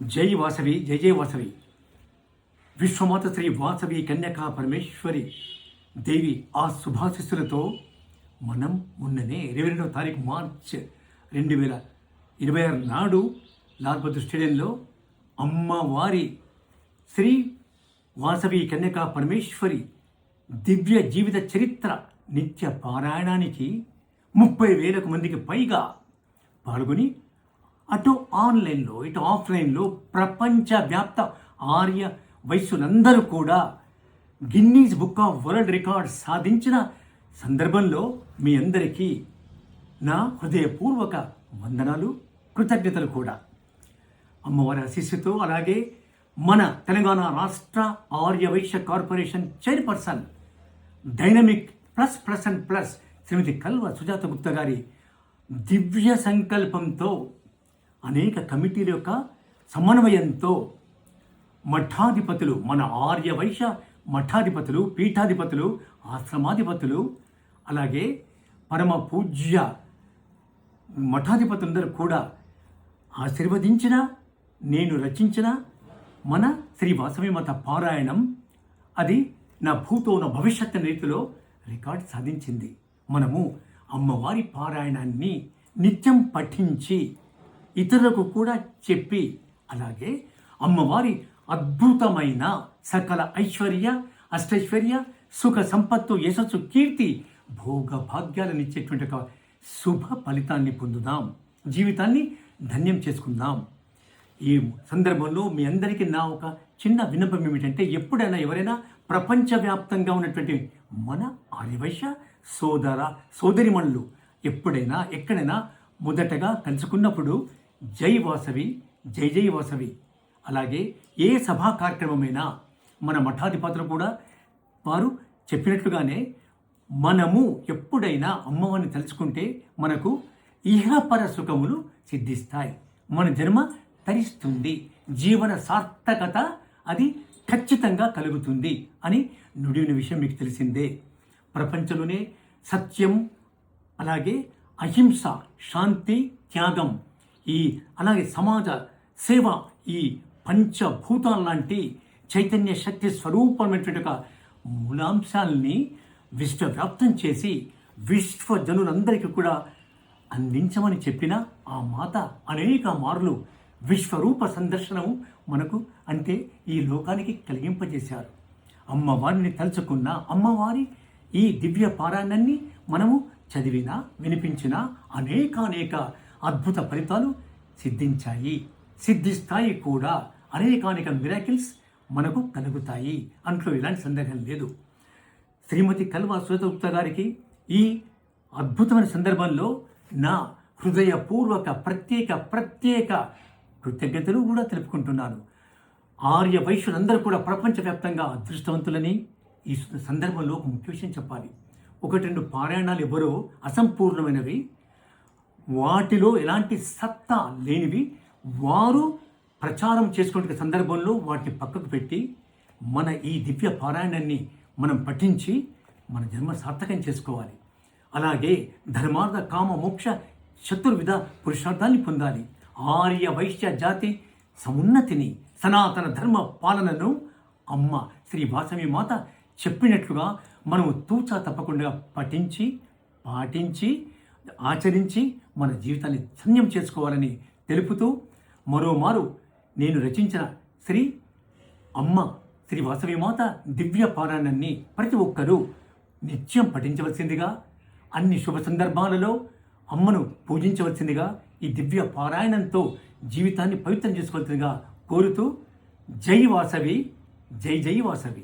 జై వాసవి, జై జై వాసవి. విశ్వమాత శ్రీ వాసవి కన్యకా పరమేశ్వరి దేవి ఆ శుభాశిస్సులతో మనం మొన్ననే 22వ తారీఖు మార్చ్ 2026 నాడు లాల్ బహదూర్ స్టేడియంలో అమ్మవారి శ్రీ వాసవి కన్యకా పరమేశ్వరి దివ్య జీవిత చరిత్ర నిత్య పారాయణానికి 30,000 మందికి పైగా పాల్గొని అటు ఆన్లైన్లో ఇటు ఆఫ్లైన్లో ప్రపంచవ్యాప్త ఆర్య వైశ్యులందరూ కూడా Guinness book of world record సాధించిన సందర్భంలో మీ అందరికీ నా హృదయపూర్వక వందనాలు, కృతజ్ఞతలు కూడా. అమ్మవారి ఆశీస్సుతో అలాగే మన తెలంగాణ రాష్ట్ర Arya Vysya corporation chairperson dynamic plus Srimathi Kalva Sujatha Gupta గారి దివ్య సంకల్పంతో అనేక కమిటీల యొక్క సమన్వయంతో మఠాధిపతులు, మన ఆర్య వైశ్య మఠాధిపతులు, పీఠాధిపతులు, ఆశ్రమాధిపతులు, అలాగే పరమ పూజ్య మఠాధిపతులందరూ కూడా ఆశీర్వదించిన నేను రచించిన మన శ్రీ వాసవి మాత పారాయణం అది నా భూతో నా భవిష్యత్తు రీతిలో రికార్డ్ సాధించింది. మనము అమ్మవారి పారాయణాన్ని నిత్యం పఠించి ఇతరులకు కూడా చెప్పి అలాగే అమ్మవారి అద్భుతమైన సకల ఐశ్వర్య అష్టైశ్వర్య సుఖ సంపత్తు యశస్సు కీర్తి భోగ భాగ్యాలనిచ్చేటువంటి ఒక శుభ ఫలితాన్ని పొందుదాం, జీవితాన్ని ధన్యం చేసుకుందాం. ఈ సందర్భంలో మీ అందరికీ నా ఒక చిన్న విన్నపం ఏమిటంటే, ఎప్పుడైనా ఎవరైనా ప్రపంచవ్యాప్తంగా ఉన్నటువంటి మన ఆర్యవైశ్య సోదర సోదరిమణులు ఎప్పుడైనా ఎక్కడైనా మొదటగా కలుసుకున్నప్పుడు జై వాసవి, జై జై వాసవి. అలాగే ఏ సభా కార్యక్రమమైనా మన మఠాధిపతులు కూడా వారు చెప్పినట్లుగానే మనము ఎప్పుడైనా అమ్మవారిని తలుచుకుంటే మనకు ఇహపర సుఖములు సిద్ధిస్తాయి, మన జన్మ తరిస్తుంది, జీవన సార్థకత అది ఖచ్చితంగా కలుగుతుంది అని నుడిన విషయం మీకు తెలిసిందే. ప్రపంచంలోనే సత్యం అలాగే అహింస, శాంతి, త్యాగం అలాగే సమాజ సేవ ఈ పంచభూతాల లాంటి చైతన్య శక్తి స్వరూపమైనటువంటి ఒక మూలాంశాలని విశ్వవ్యాప్తం చేసి విశ్వజనులందరికీ కూడా అందించమని చెప్పిన ఆ మాత అనేక మార్లు విశ్వరూప సందర్శనము మనకు అంటే ఈ లోకానికి కలిగింపజేశారు. అమ్మవారిని తలుచుకున్న అమ్మవారి ఈ దివ్య పారాయణాన్ని మనము చదివినా వినిపించిన అనేక అద్భుత ఫలితాలు సిద్ధిస్తాయి కూడా. అనేక మిరాకిల్స్ మనకు కలుగుతాయి, అంట్లో ఎలాంటి సందేహం లేదు. శ్రీమతి కల్వ సుజాత గుప్తా గారికి ఈ అద్భుతమైన సందర్భంలో నా హృదయపూర్వక ప్రత్యేక కృతజ్ఞతలు కూడా తెలుపుకుంటున్నాను. ఆర్య వైశ్యులందరూ కూడా ప్రపంచవ్యాప్తంగా అదృష్టవంతులని ఈ సందర్భంలో ఒక ముఖ్య విషయం చెప్పాలి. 1-2 పారాయణాలు ఎవరో అసంపూర్ణమైనవి, వాటిలో ఎలాంటి సత్తా లేనివి వారు ప్రచారం చేసుకునే సందర్భంలో వాటిని పక్కకు పెట్టి మన ఈ దివ్య పారాయణాన్ని మనం పఠించి మన జన్మ సార్థకం చేసుకోవాలి. అలాగే ధర్మార్థ కామ మోక్ష చతుర్విధ పురుషార్థాన్ని పొందాలి. ఆర్య వైశ్య జాతి సమున్నతిని సనాతన ధర్మ పాలనను అమ్మ శ్రీ వాసవి మాత చెప్పినట్లుగా మనము తూచా తప్పకుండా పఠించి పాటించి ఆచరించి మన జీవితాన్ని ధన్యం చేసుకోవాలని తెలుపుతూ మరోమారు నేను రచించిన శ్రీ వాసవి మాత దివ్య పారాయణాన్ని ప్రతి ఒక్కరూ నిత్యం పఠించవలసిందిగా, అన్ని శుభ సందర్భాలలో అమ్మను పూజించవలసిందిగా, ఈ దివ్య పారాయణంతో జీవితాన్ని పవిత్రం చేసుకోవాల్సిందిగా కోరుతూ జై వాసవి, జై జై వాసవి.